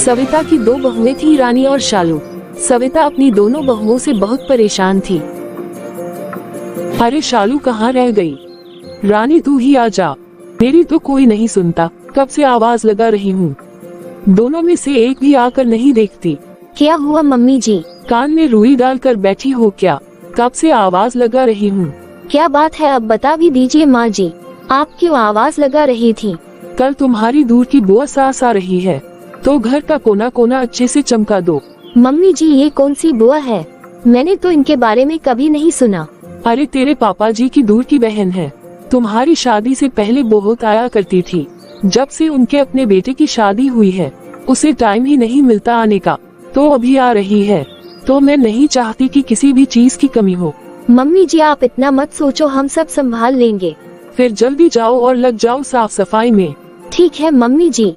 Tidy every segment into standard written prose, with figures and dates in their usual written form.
सविता की दो बहुएं थी, रानी और शालू। सविता अपनी दोनों बहुओं से बहुत परेशान थी। अरे शालू कहाँ रह गई? रानी तू ही आ जा, मेरी तो कोई नहीं सुनता, कब से आवाज लगा रही हूँ, दोनों में से एक भी आकर नहीं देखती। क्या हुआ मम्मी जी? कान में रुई डालकर बैठी हो क्या? कब से आवाज लगा रही हूँ। क्या बात है, अब बता भी दीजिए माँ जी, आप क्यों आवाज लगा रही थी? कल तुम्हारी दूर की बुआ सास आ रही है, तो घर का कोना कोना अच्छे से चमका दो। मम्मी जी ये कौन सी बुआ है? मैंने तो इनके बारे में कभी नहीं सुना। अरे तेरे पापा जी की दूर की बहन है, तुम्हारी शादी से पहले बहुत आया करती थी। जब से उनके अपने बेटे की शादी हुई है, उसे टाइम ही नहीं मिलता आने का, तो अभी आ रही है। तो मैं नहीं चाहती कि किसी भी चीज की कमी हो। मम्मी जी आप इतना मत सोचो, हम सब संभाल लेंगे। फिर जल्दी जाओ और लग जाओ साफ सफाई में। ठीक है मम्मी जी।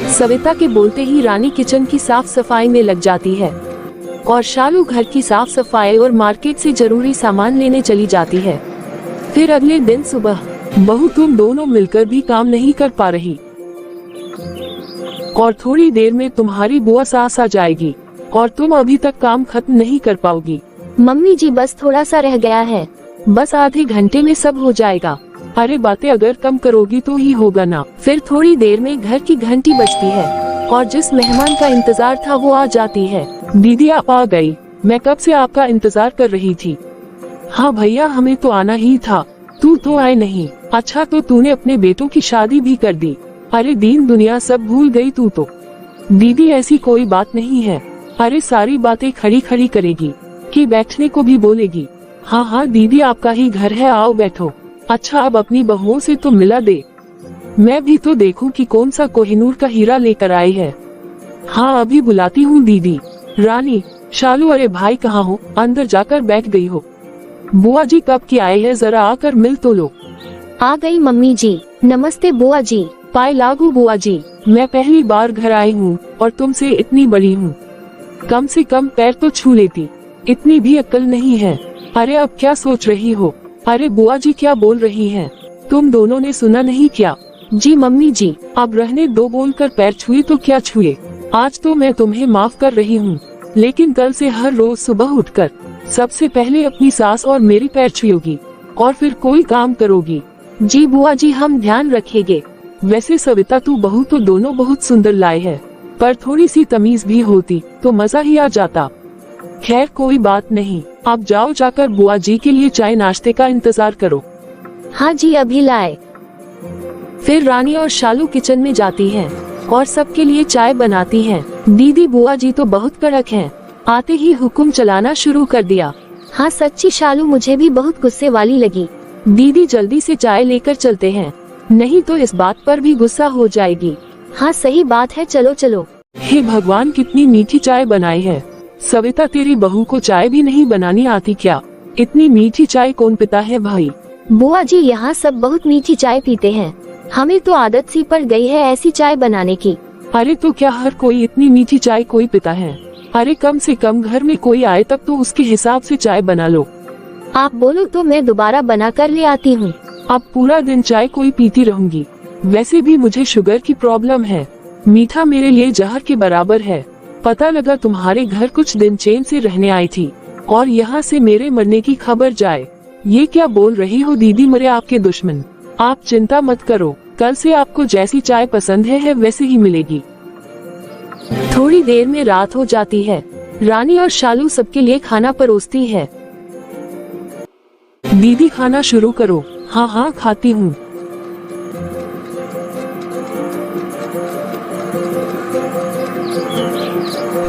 सविता के बोलते ही रानी किचन की साफ सफाई में लग जाती है और शालू घर की साफ सफाई और मार्केट से जरूरी सामान लेने चली जाती है। फिर अगले दिन सुबह, बहू तुम दोनों मिलकर भी काम नहीं कर पा रही, और थोड़ी देर में तुम्हारी बुआ सास आ जाएगी और तुम अभी तक काम खत्म नहीं कर पाओगी। मम्मी जी बस थोड़ा सा रह गया है, बस आधे घंटे में सब हो जाएगा। अरे बातें अगर कम करोगी तो ही होगा ना। फिर थोड़ी देर में घर की घंटी बजती है और जिस मेहमान का इंतजार था वो आ जाती है। दीदी आप आ गई, मैं कब से आपका इंतजार कर रही थी। हाँ भैया हमें तो आना ही था, तू तो आए नहीं। अच्छा तो तूने अपने बेटों की शादी भी कर दी। अरे दीन दुनिया सब भूल गई तू तो। दीदी ऐसी कोई बात नहीं है। अरे सारी बातें खड़ी खड़ी करेगी कि बैठने को भी बोलेगी। हाँ हाँ दीदी आपका ही घर है, आओ बैठो। अच्छा अब अपनी बहुओं से तो मिला दे, मैं भी तो देखूं कि कौन सा कोहिनूर का हीरा लेकर आई है। हाँ अभी बुलाती हूँ दीदी। रानी, शालू, अरे भाई कहाँ हो? अंदर जाकर बैठ गई हो? बुआ जी कब की आए हैं, जरा आकर मिल तो लो। आ गई मम्मी जी। नमस्ते बुआ जी। पाए लागू बुआ जी, मैं पहली बार घर आई हूँ और तुमसे इतनी बड़ी हूँ, कम से कम पैर तो छू लेती, इतनी भी अक्ल नहीं है। अरे अब क्या सोच रही हो? अरे बुआ जी क्या बोल रही हैं? तुम दोनों ने सुना नहीं क्या? जी मम्मी जी। अब रहने दो, बोलकर पैर छुए तो क्या छुए। आज तो मैं तुम्हें माफ कर रही हूँ, लेकिन कल से हर रोज सुबह उठकर सबसे पहले अपनी सास और मेरी पैर छुओगी और फिर कोई काम करोगी। जी बुआ जी हम ध्यान रखेंगे। वैसे सविता तू बहू तो दोनों बहुत सुंदर लाए है, पर थोड़ी सी तमीज भी होती तो मजा ही आ जाता। खैर कोई बात नहीं, अब जाओ जाकर बुआ जी के लिए चाय नाश्ते का इंतजार करो। हाँ जी अभी लाए। फिर रानी और शालू किचन में जाती हैं और सबके लिए चाय बनाती हैं। दीदी बुआ जी तो बहुत कड़क हैं, आते ही हुक्म चलाना शुरू कर दिया। हाँ सच्ची शालू मुझे भी बहुत गुस्से वाली लगी। दीदी जल्दी से चाय लेकर चलते हैं, नहीं तो इस बात पर भी गुस्सा हो जाएगी। हाँ सही बात है, चलो चलो। हे भगवान कितनी मीठी चाय बनाई है। सविता तेरी बहू को चाय भी नहीं बनानी आती क्या? इतनी मीठी चाय कौन पीता है भाई? बुआ जी यहाँ सब बहुत मीठी चाय पीते हैं, हमें तो आदत सी पड़ गई है ऐसी चाय बनाने की। अरे तो क्या हर कोई इतनी मीठी चाय कोई पीता है? अरे कम से कम घर में कोई आए तब तो उसके हिसाब से चाय बना लो। आप बोलो तो मैं दोबारा बना कर ले आती हूँ। अब पूरा दिन चाय कोई पीती रहूंगी? वैसे भी मुझे शुगर की प्रॉब्लम है, मीठा मेरे लिए जहर के बराबर है। पता लगा तुम्हारे घर कुछ दिन चैन से रहने आई थी और यहाँ से मेरे मरने की खबर जाए। ये क्या बोल रही हो दीदी, मरे आपके दुश्मन। आप चिंता मत करो, कल से आपको जैसी चाय पसंद है वैसे ही मिलेगी। थोड़ी देर में रात हो जाती है। रानी और शालू सबके लिए खाना परोसती है। दीदी खाना शुरू करो। हाँ हाँ खाती हूँ।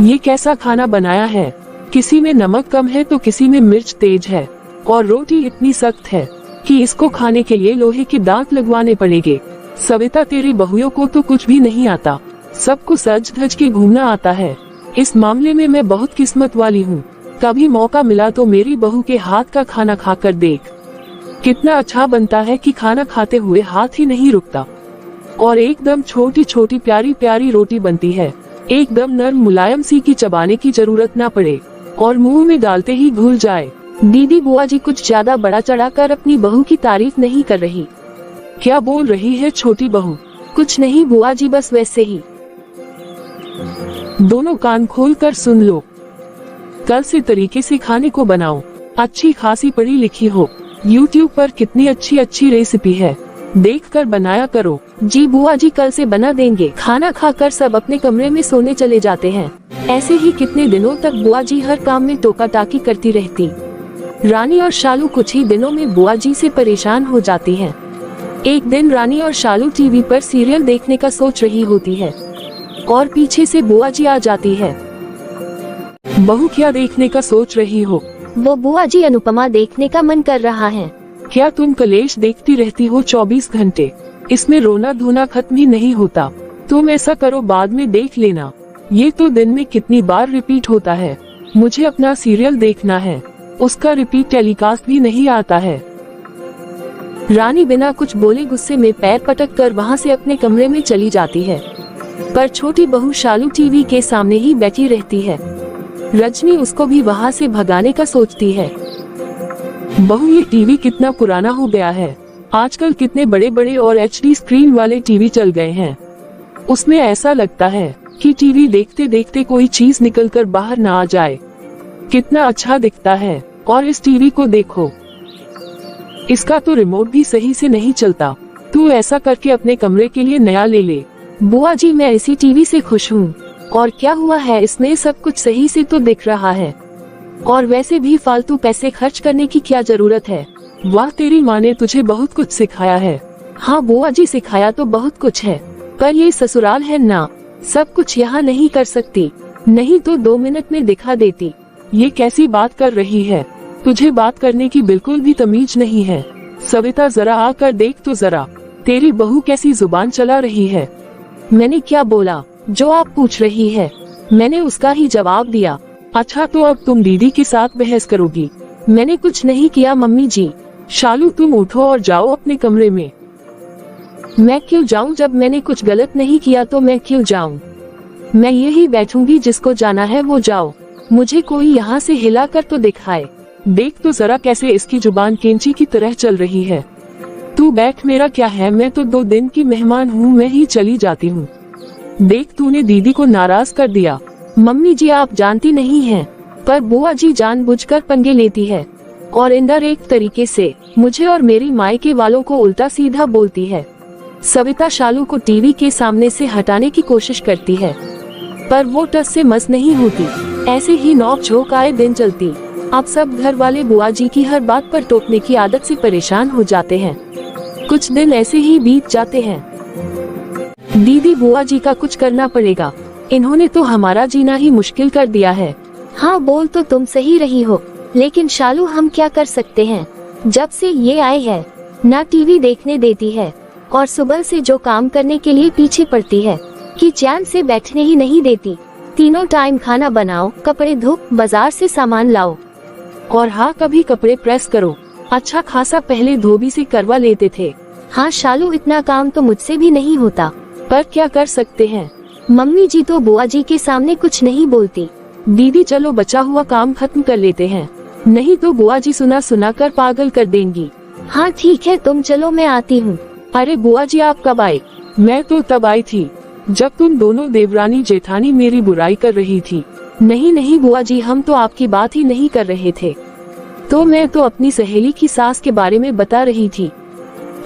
ये कैसा खाना बनाया है? किसी में नमक कम है तो किसी में मिर्च तेज है, और रोटी इतनी सख्त है कि इसको खाने के लिए लोहे के दांत लगवाने पड़ेंगे। सविता तेरी बहुओं को तो कुछ भी नहीं आता, सबको सज धज के घूमना आता है। इस मामले में मैं बहुत किस्मत वाली हूँ। कभी मौका मिला तो मेरी बहू के हाथ का खाना खाकर देख, कितना अच्छा बनता है कि खाना खाते हुए हाथ ही नहीं रुकता, और एकदम छोटी छोटी प्यारी प्यारी रोटी बनती है, एकदम नरम मुलायम सी की चबाने की जरूरत ना पड़े और मुंह में डालते ही घुल जाए। दीदी बुआ जी कुछ ज्यादा बड़ा चढ़ाकर अपनी बहू की तारीफ नहीं कर रही। क्या बोल रही है छोटी बहू? कुछ नहीं बुआ जी, बस वैसे ही। दोनों कान खोल कर सुन लो। कल से तरीके से खाने को बनाओ। अच्छी खासी पढ़ी लिखी हो। YouTube पर कितनी अच्छी अच्छी रेसिपी है, देखकर बनाया करो। जी बुआ जी, कल से बना देंगे। खाना खाकर सब अपने कमरे में सोने चले जाते हैं। ऐसे ही कितने दिनों तक बुआ जी हर काम में टोका टाकी करती रहती। रानी और शालू कुछ ही दिनों में बुआ जी से परेशान हो जाती हैं। एक दिन रानी और शालू टीवी पर सीरियल देखने का सोच रही होती है और पीछे से बुआ जी आ जाती है। बहू, क्या देखने का सोच रही हो? वो बुआ जी, अनुपमा देखने का मन कर रहा है। क्या तुम कलेश देखती रहती हो 24 घंटे? इसमें रोना धोना खत्म ही नहीं होता। तुम ऐसा करो, बाद में देख लेना। ये तो दिन में कितनी बार रिपीट होता है। मुझे अपना सीरियल देखना है, उसका रिपीट टेलीकास्ट भी नहीं आता है। रानी बिना कुछ बोले गुस्से में पैर पटक कर वहाँ से अपने कमरे में चली जाती है, पर छोटी बहू शालू टीवी के सामने ही बैठी रहती है। रजनी उसको भी वहाँ से भगाने का सोचती है। बहू, ये टीवी कितना पुराना हो गया है। आजकल कितने बड़े बड़े और HD स्क्रीन वाले टीवी चल गए हैं। उसमें ऐसा लगता है कि टीवी देखते देखते कोई चीज निकलकर बाहर ना आ जाए। कितना अच्छा दिखता है। और इस टीवी को देखो, इसका तो रिमोट भी सही से नहीं चलता। तू ऐसा करके अपने कमरे के लिए नया ले ले। बुआ जी, मैं इसी टीवी से खुश हूँ। और क्या हुआ है, इसमें सब कुछ सही से तो दिख रहा है। और वैसे भी फालतू पैसे खर्च करने की क्या जरूरत है। वाह, तेरी माँ ने तुझे बहुत कुछ सिखाया है। हाँ बुआ जी, सिखाया तो बहुत कुछ है, पर ये ससुराल है ना, सब कुछ यहाँ नहीं कर सकती। नहीं तो 2 मिनट में दिखा देती। ये कैसी बात कर रही है? तुझे बात करने की बिल्कुल भी तमीज नहीं है। सविता, जरा आकर देख तो जरा, तेरी बहू कैसी जुबान चला रही है। मैंने क्या बोला जो आप पूछ रही है? मैंने उसका ही जवाब दिया। अच्छा, तो अब तुम दीदी के साथ बहस करोगी? मैंने कुछ नहीं किया मम्मी जी। शालू, तुम उठो और जाओ अपने कमरे में। मैं क्यों जाऊं? जब मैंने कुछ गलत नहीं किया तो मैं क्यों जाऊं? मैं यही बैठूंगी, जिसको जाना है वो जाओ। मुझे कोई यहाँ से हिला कर तो दिखाए। देख तो जरा कैसे इसकी जुबान कैंची की तरह चल रही है। तू बैठ, मेरा क्या है, मैं तो 2 दिन की मेहमान हूँ, मैं ही चली जाती हूँ। देख, तूने दीदी को नाराज कर दिया। मम्मी जी, आप जानती नहीं हैं, पर बुआ जी जानबूझकर पंगे लेती है और इनडायरेक्ट तरीके से मुझे और मेरी मायके वालों को उल्टा सीधा बोलती है। सविता शालू को टीवी के सामने से हटाने की कोशिश करती है, पर वो टस से मस नहीं होती। ऐसे ही नोक-झोंक आए दिन चलती। अब सब घर वाले बुआ जी की हर बात पर टोकने की आदत से परेशान हो जाते हैं। कुछ दिन ऐसे ही बीत जाते हैं। दीदी, बुआ जी का कुछ करना पड़ेगा। इन्होंने तो हमारा जीना ही मुश्किल कर दिया है। हाँ, बोल तो तुम सही रही हो, लेकिन शालू हम क्या कर सकते हैं। जब से ये आए हैं ना टीवी देखने देती है और सुबह से जो काम करने के लिए पीछे पड़ती है कि चैन से बैठने ही नहीं देती। तीनों टाइम खाना बनाओ, कपड़े धो, बाजार से सामान लाओ और हाँ, कभी कपड़े प्रेस करो। अच्छा खासा पहले धोबी से करवा लेते थे। हाँ शालू, इतना काम तो मुझसे भी नहीं होता, पर क्या कर सकते हैं। मम्मी जी तो बुआ जी के सामने कुछ नहीं बोलती। दीदी, चलो बचा हुआ काम खत्म कर लेते हैं, नहीं तो बुआ जी सुना सुना कर पागल कर देंगी। हाँ ठीक है, तुम चलो, मैं आती हूँ। अरे बुआ जी, आप कब आए? मैं तो तब आई थी जब तुम दोनों देवरानी जेठानी मेरी बुराई कर रही थी। नहीं नहीं बुआ जी, हम तो आपकी बात ही नहीं कर रहे थे। तो मैं तो अपनी सहेली की सास के बारे में बता रही थी।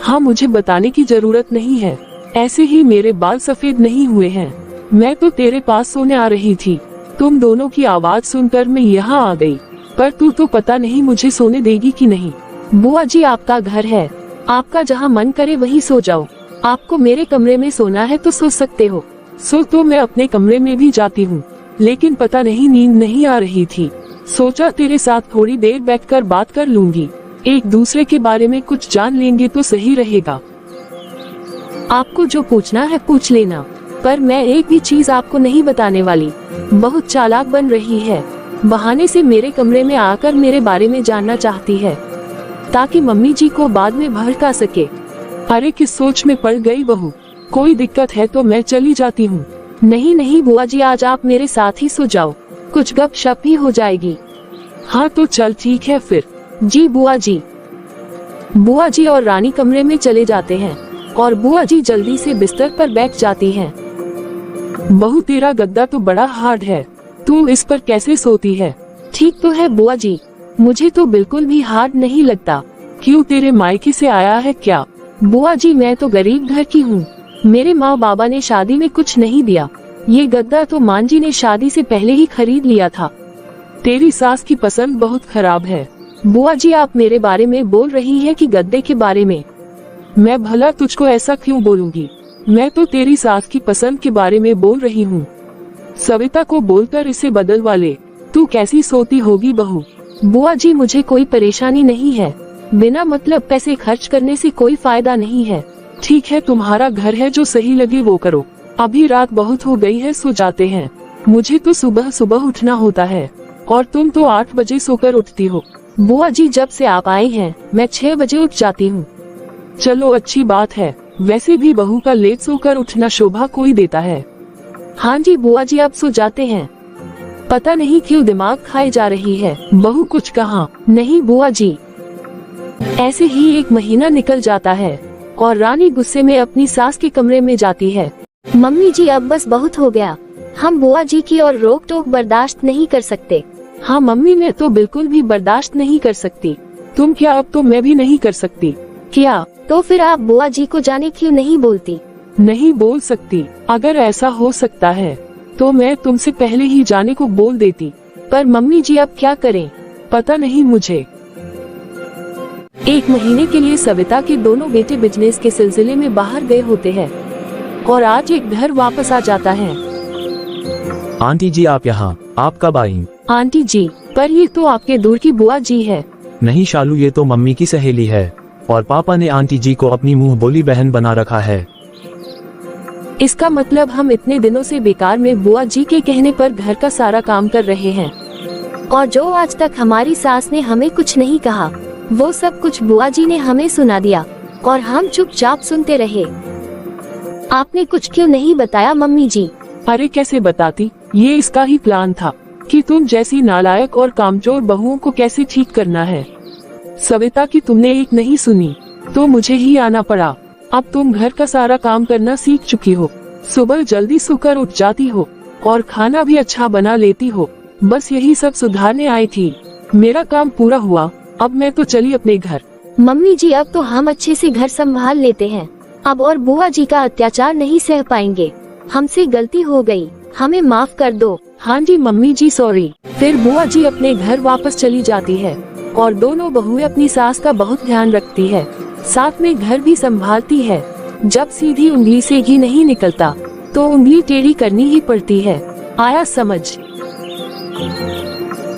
हाँ, मुझे बताने की जरूरत नहीं है, ऐसे ही मेरे बाल सफेद नहीं हुए हैं। मैं तो तेरे पास सोने आ रही थी, तुम दोनों की आवाज सुनकर मैं यहाँ आ गई, पर तू तो पता नहीं मुझे सोने देगी कि नहीं। बुआ जी, आपका घर है, आपका जहाँ मन करे वहीं सो जाओ। आपको मेरे कमरे में सोना है तो सो सकते हो। सो तो मैं अपने कमरे में भी जाती हूँ, लेकिन पता नहीं नींद नहीं आ रही थी। सोचा तेरे साथ थोड़ी देर बैठकर बात कर लूंगी, एक दूसरे के बारे में कुछ जान लेंगे तो सही रहेगा। आपको जो पूछना है पूछ लेना, पर मैं एक भी चीज आपको नहीं बताने वाली। बहुत चालाक बन रही है, बहाने से मेरे कमरे में आकर मेरे बारे में जानना चाहती है, ताकि मम्मी जी को बाद में भड़का सके। अरे किस सोच में पड़ गई बहू, कोई दिक्कत है तो मैं चली जाती हूँ। नहीं नहीं बुआ जी, आज आप मेरे साथ ही सो जाओ, कुछ गपशप ही हो जाएगी। हाँ तो चल ठीक है फिर। जी बुआ जी। बुआ जी और रानी कमरे में चले जाते हैं और बुआ जी जल्दी से बिस्तर पर बैठ जाती हैं। बहू तेरा गद्दा तो बड़ा हार्ड है, तू इस पर कैसे सोती है? ठीक तो है बुआ जी, मुझे तो बिल्कुल भी हार्ड नहीं लगता। क्यों, तेरे मायके से आया है क्या? बुआ जी मैं तो गरीब घर की हूँ, मेरे माँ बाबा ने शादी में कुछ नहीं दिया। ये गद्दा तो मांझी ने शादी से पहले ही खरीद लिया था। तेरी सास की पसंद बहुत खराब है। बुआ जी आप मेरे बारे में बोल रही हैं कि गद्दे के बारे में? मैं भला तुझको ऐसा क्यों बोलूंगी? मैं तो तेरी सास की पसंद के बारे में बोल रही हूँ। सविता को बोलकर इसे बदलवा ले। तू कैसी सोती होगी बहू? बुआ जी मुझे कोई परेशानी नहीं है, बिना मतलब पैसे खर्च करने से कोई फायदा नहीं है। ठीक है, तुम्हारा घर है, जो सही लगे वो करो। अभी रात बहुत हो गई है, सो जाते हैं। मुझे तो सुबह सुबह उठना होता है और तुम तो 8 बजे सोकर उठती हो। बुआ जी जब से आप आए हैं मैं 6 बजे उठ जाती हूँ। चलो अच्छी बात है, वैसे भी बहू का लेट सोकर उठना शोभा कोई देता है। हाँ जी बुआ जी आप सो जाते हैं। पता नहीं क्यों दिमाग खाई जा रही है। बहू कुछ कहा? नहीं बुआ जी। ऐसे ही 1 महीना निकल जाता है और रानी गुस्से में अपनी सास के कमरे में जाती है। मम्मी जी अब बस बहुत हो गया, हम बुआ जी की और रोक टोक बर्दाश्त नहीं कर सकते। हाँ मम्मी, मैं तो बिल्कुल भी बर्दाश्त नहीं कर सकती। तुम क्या, अब तो मैं भी नहीं कर सकती। क्या? तो फिर आप बुआ जी को जाने क्यों नहीं बोलती? नहीं बोल सकती। अगर ऐसा हो सकता है तो मैं तुमसे पहले ही जाने को बोल देती। पर मम्मी जी अब क्या करें? पता नहीं मुझे। 1 महीने के लिए सविता के दोनों बेटे बिजनेस के सिलसिले में बाहर गए होते हैं और आज एक घर वापस आ जाता है। आंटी जी आप यहाँ, आप कब आई? आंटी जी, पर ये तो आपके दूर की बुआ जी है। नहीं शालू, ये तो मम्मी की सहेली है और पापा ने आंटी जी को अपनी मुंह बोली बहन बना रखा है। इसका मतलब हम इतने दिनों से बेकार में बुआ जी के कहने पर घर का सारा काम कर रहे हैं और जो आज तक हमारी सास ने हमें कुछ नहीं कहा वो सब कुछ बुआ जी ने हमें सुना दिया और हम चुपचाप सुनते रहे। आपने कुछ क्यों नहीं बताया मम्मी जी? अरे कैसे बताती, ये इसका ही प्लान था कि तुम जैसी नालायक और कामचोर बहुओं को कैसे ठीक करना है। सविता की तुमने एक नहीं सुनी तो मुझे ही आना पड़ा। अब तुम घर का सारा काम करना सीख चुकी हो, सुबह जल्दी सोकर उठ जाती हो और खाना भी अच्छा बना लेती हो। बस यही सब सुधारने आई थी। मेरा काम पूरा हुआ, अब मैं तो चली अपने घर। मम्मी जी अब तो हम अच्छे से घर संभाल लेते हैं, अब और बुआ जी का अत्याचार नहीं सह पाएंगे। हमसे गलती हो गई, हमें माफ कर दो। हाँ जी मम्मी जी सॉरी। फिर बुआ जी अपने घर वापस चली जाती है और दोनों बहुएं अपनी सास का बहुत ध्यान रखती है, साथ में घर भी संभालती है। जब सीधी उंगली से घी नहीं निकलता तो उंगली टेढ़ी करनी ही पड़ती है। आया समझ?